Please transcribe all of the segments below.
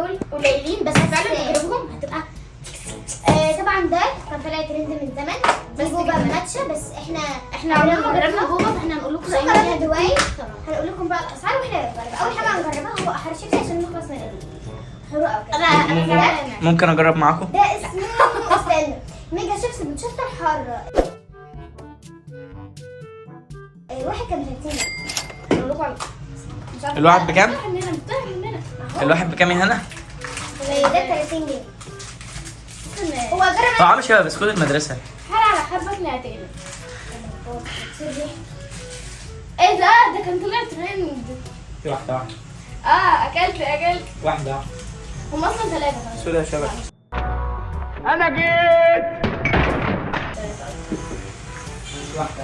دول قليلين بس فعلا تجربهم هتبقى طبعا ده كان طلع ترند من زمان بس بوبا ماتشا بس احنا عمرنا ما جربنا بوبا فاحنا هنقول لكم سكرها دواي هنقول لكم بقى الاسعار واحنا هنجربها. اول حاجه هنجربها هو احر شيبسي عشان نخلص من حلو قوي كده. انا ممكن اجرب معاكم. ده اسمه استنى ميجا شيبسي بالشطه الحاره. واحد كان 30 اقول لكم الواحد بكام؟ الواحد بكام يا هنا؟ ده 30 جنيه. هو جرب عامل شبه بسكوت المدرسه. حال على حبك لا تقلق. ايه ده كان طلع ترند. في واحده اكلت واحده هم اصلا 3 سوري يا شباب. انا جيت. واحده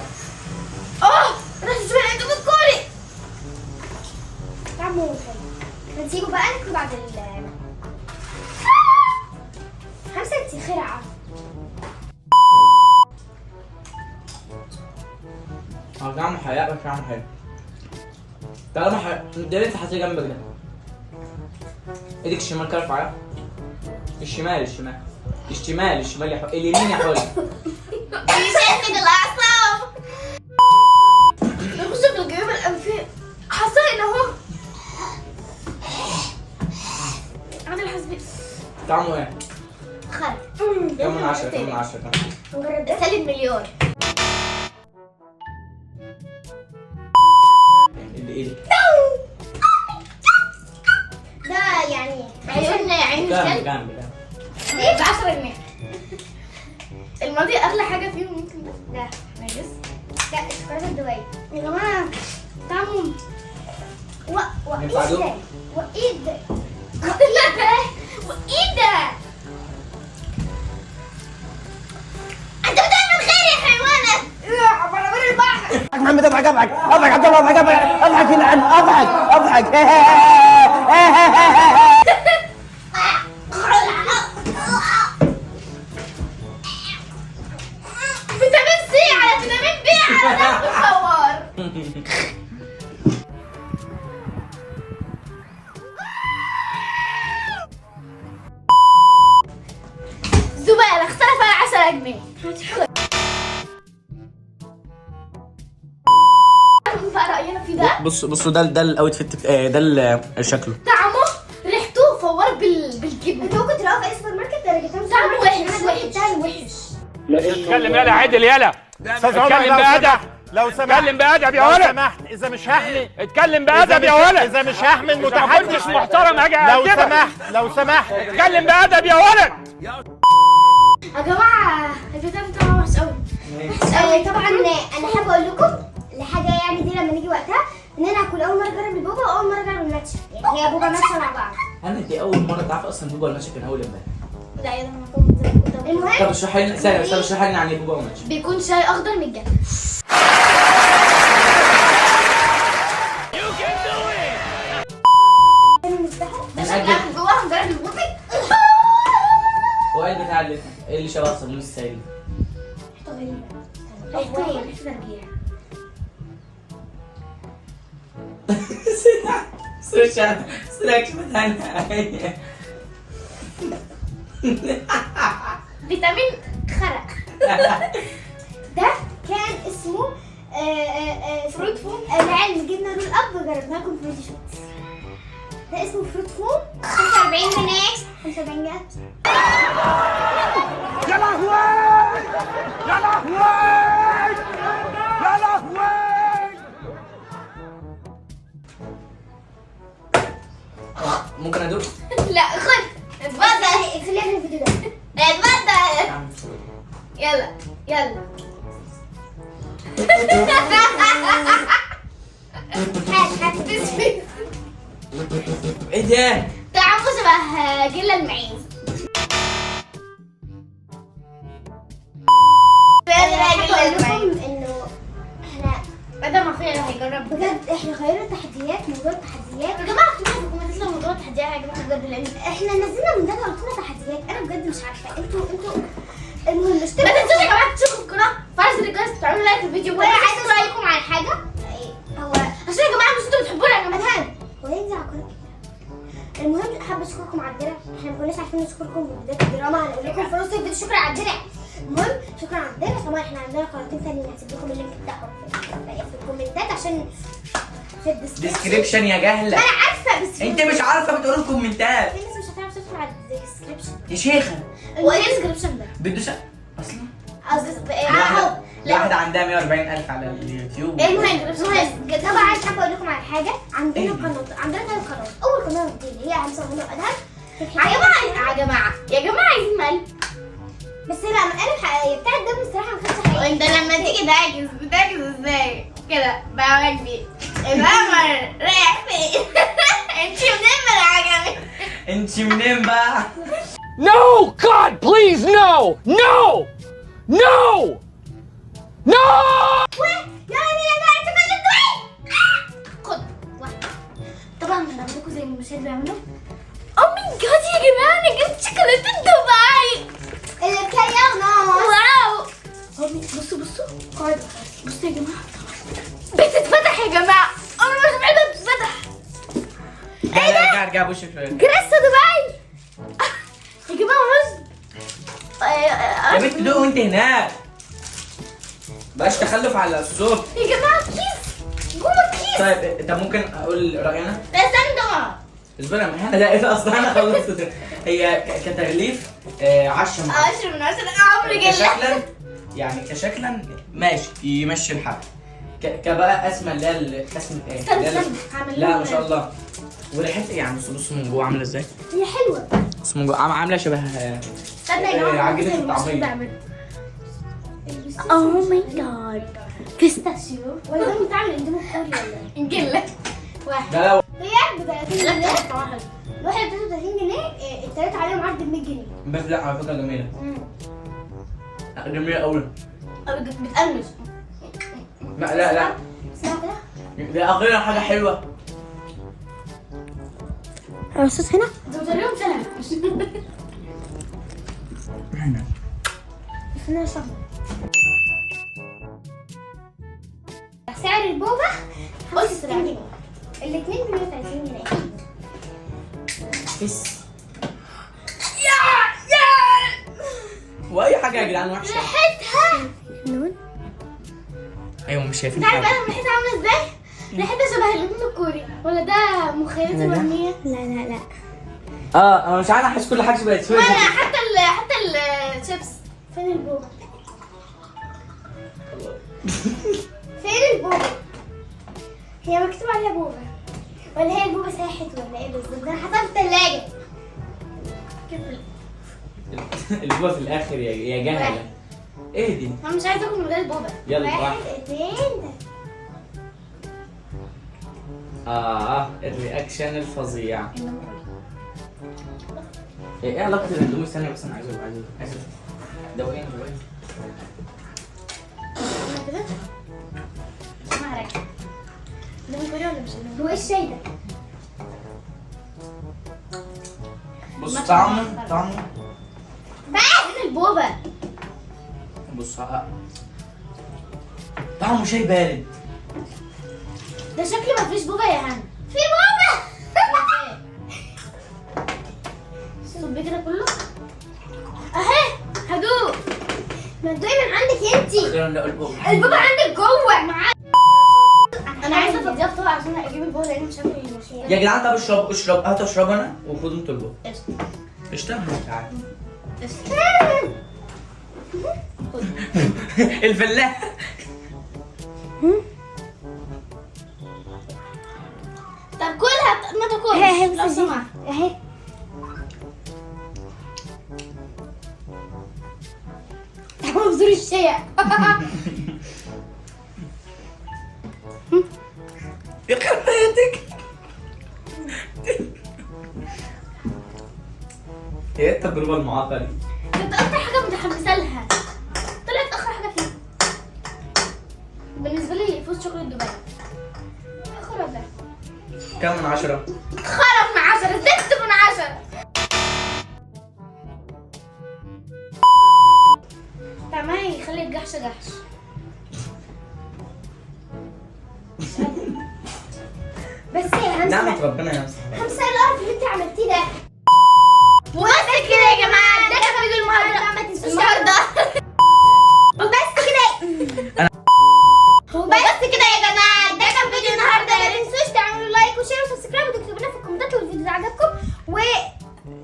رحت شويه عندكم الكوري طعمه حلو. نسيبه بقى ناكله بعد 5 خرعه. طعمه حياة بس طعمه حلو. طالما ده اللي انت حاطيه جنبك ده. ايدك الشمال كده ارفعها. الشمال يا حول. اليمين يا حول. بيشتت الاعصاب. نخش في الجيوب الانفيه. حصين اهو. عادل حسبي. طعمه ايه؟ خير. كم من 10 كم من 10 كم. نجرب ده سالب مليار. ايدك. ده يعني عيون الكلب. جنب ايه ب 10 جنيه. الماضي اغلى حاجه فيهم ممكن ده نجس. لا الشوكولاته الدواي يا جماعه طعمه وايه ده وايه ده وايه ده انت بتعمل خير يا حيوانه. عبر البحر. محمد اضحك عبد الله اضحك يلعن اضحك. فيتامين سي على فيتامين بي على ده مصور. زبالة اختلف على 10 جنيه. بقى رأينا في ده بصوا ده الاوتفيت ده شكله. طعمه ريحته فور بالجبنة. انت ممكن تلاقوه في اي سوبر ماركت طعمه وحش. اتكلم يالا عدل يالا. اتكلم بأدب. لو سمحت اتكلم بأدب يا لو ولد. سمحت اذا مش هحمل اتكلم بأدب يا ولد. اذا مش هحمل إذا ما متحدث كنتش محترم هاجي لو أأدبك. سمحت اتكلم بأدب يا ولد. يا جماعة الفيتامين طعمه وحش قوي. طبعا انا حابة اقول لكم لحاجة يعني دي لما نيجي وقتها ان انا اكل اول مرة اجرب البوبا واول مرة اجرب الماتشا. يعني هي بوبا ماتشا مع بعض. انا دي اول مره تعرف اصلا بوبا الماتش كان اول امبارح. لا يا ده المهم طب اشرحي لنا اشرحي لنا عن ايه بوبا الماتش. بيكون شاي اخضر من الجنة. جواها نجرب البوبي. هو ايه البتاع اللي شبه صابون السائل؟ فيتامين خرق. ده كان اسمه فروت فوم. العلم جبنا رول اب جربناه لكم في فيديو شوت. ده اسمه فروت فوم 45 جنيه 45 جنيه. يا لهوي يا لهوي يا لهوي. ممكن ادوق؟ لا خد اتفضل. خلينا في الفيديو ده. اتفضل يلا ايه ده؟ طعمه شبه جلة المعيز. انه احنا بدل ما اخويا هيجرب بجد احنا غيرنا التحديات. موضوع التحديات يا جماعه اكتبوا في الكومنتات لو موضوع التحديات هيعجبكم بجد لان احنا نزلنا من ده قلنا تحديات. انا بجد مش عارفه انتوا المهم ما تنسوش يا جماعه تشوفوا القناه فارس الجايز تعملوا لايك للفيديو وعايزه رايكم عن حاجه. هو عشان يا جماعه مش انتوا بتحبونا يا جماعه هو ينزل على القناه المهم حابه اشكركم على الدرع، احنا ما كناش عارفين نشكركم في بدايه الدراما، هنقول لكم في نص الفيديو شكرا على الدرع. المهم شكرا على الدرع. طبعا احنا عندنا قناتين تانيين هسيب لكم اللينك بتاعهم في الكومنتات عشان في ديسكريبشن يا جهله. انا عارفه بس انت مش عارفه بتقول الكومنتات في ناس مش هتعرف تدخل على الديسكريبشن. يا شيخه. هو ايه الديسكريبشن ده؟ بدوش اصلا قصدي واحد لا واحده عندها 140,000 على اليوتيوب. المهم طبعا حابه اقول لكم على حاجه. عندنا عندنا 3 قنوات. اول قناه دي اللي هي همسه وهنا وادهم. يا جماعه عايزين مقلب، بس لا مقالب حقيقيه. بتاعت ده بصراحه ما كانتش حقيقيه. وانت لما تيجي بتعكس ازاي كده بقى مجدي القمر رايح فين؟ انت منين من عجبك؟ انت منين بقى؟ No! God, please, no! No! No! No! خد واحده. طبعا بنعملكم زي ما المشاهد بيعملوا. او ماي جاد يا جماعه انا جبت شوكولاته دبي. اللي كيانا واو بصوا قاعد. بصوا يا جماعه بتتفتح يا جماعه. انا مش بعيده بتتفتح. ارجع بوشك شويه. جراسه دبي يا جماعه رز. يا بنت دوق وانت هناك. بقاش تخلف على الصوت. يا جماعه كيس جوه كيس. طيب انت ممكن اقول راينا؟ لا استنى طبعا. اصبر يا محمد. لا ايه اصلا انا خلصت. هي كتغليف 10 من 10 من 10 عمري جلة. كشكلا يعني كشكلا ماشي يمشي الحال. كبقى اسمه اللي هي اسمه ايه؟ استنى هعمل لا لهم ما شاء الله. وريحتها يعني بص من جوه عامله ازاي؟ هي حلوه. بص من جوه عامله شبه استنى يا جماعه عجينه الطعميه. اوه ماي جاد بيستاشيو ولا ده بتعمل اندومي كوري ولا ايه؟ جلة. واحد ده لا هي ب 30 جنيه. الواحد ب 33 جنيه. التلاته عليهم عرض ب 100 جنيه. بس لا على فكره جميله. جميله قوي. بتقرمش. لا اسمعوا كده. ده اخيرا حاجه حلوه. الصوت هنا. انتوا بتوريهم سلام. استنى شهر. سعر البوبة 65 جنيه. الاثنين ب 130 جنيه. بس واي حاجه يا جدعان وحشه. ريحتها ايوه مش شايفين انت عارف حاجه. انا ريحتها عامله ازاي؟ ريحتها شبه الاندومي الكوري. ولا ده مخيلتي الوهميه؟ لا انا مش عارف احس كل حاجه بقت سودا. وانا حتى الشيبس. فين البوبة؟ فين البوبة؟ هي مكتوب عليها بوبة ولا هي البوبة ساحت ولا ايه بالظبط؟ انا حطها في الثلاجة. البوبه في الاخر يا جهله. ايه دي؟ انا مش عايزه اكل من غير البوبة. يلا 1 2 الرياكشن الفظيع. ايه علاقه الاندومي؟ ثانيه بس انا عايز دوقين كده. اسمها رايحة. اندومي كوري ولا مش اندومي؟ هو ايه الشاي ده؟ بص طعمه فين البوبة؟ بص طعمه شاي بارد. ده شكله مفيش بوبة يا هنا. في بوبة. صبي كده كله. اهي هدوء. ما تدوقي من عندك انتي. اخيرا لقوا البوبه. البوبة عندك جوه معاك. انا عايزه افضيها بطبق عشان اجيب البوبة لان مش هاكل المشويات. يا جدعان طب اشرب هات اشرب انا وخدوا انتوا البوبه. قشطه. تعالى الفلاح. طب كلها ما تاكلش لو سمحت. اهي تعالوا بذور الشيع. يخرب بيتك. ايه التجربه المعقده دي؟ كنت اكتر حاجه متحمسه لها. طلعت اخر حاجه فيها. بالنسبه لي فوز شوكولاته دبي. خرب ده. كم من 10؟ خرب من 10. 6 من 10. تمام يخلي الجحش جحش. بس يا نعمة ربنا يا نفسي. 5 القرف اللي انت عملتيه ده. وبس كده يا جماعه، ده كان فيديو النهارده. ما تنسوش وبس كده. وبس كده يا جماعه، ده كان فيديو النهارده. ما تنسوش تعملوا لايك وشير وسبسكرايب وتكتبوا لنا في الكومنتات لو الفيديو ده عجبكم.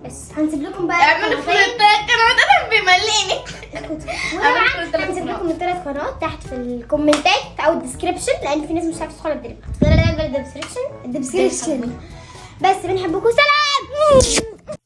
بس هنسيب لكم بقى اعملوا فولو القناه ده بيمليني. هنسيب لكم ال3 قنوات تحت في الكومنتات او الديسكربشن، لان في ناس مش عارفه تدخل الديسكربشن. بس بنحبكم. سلام.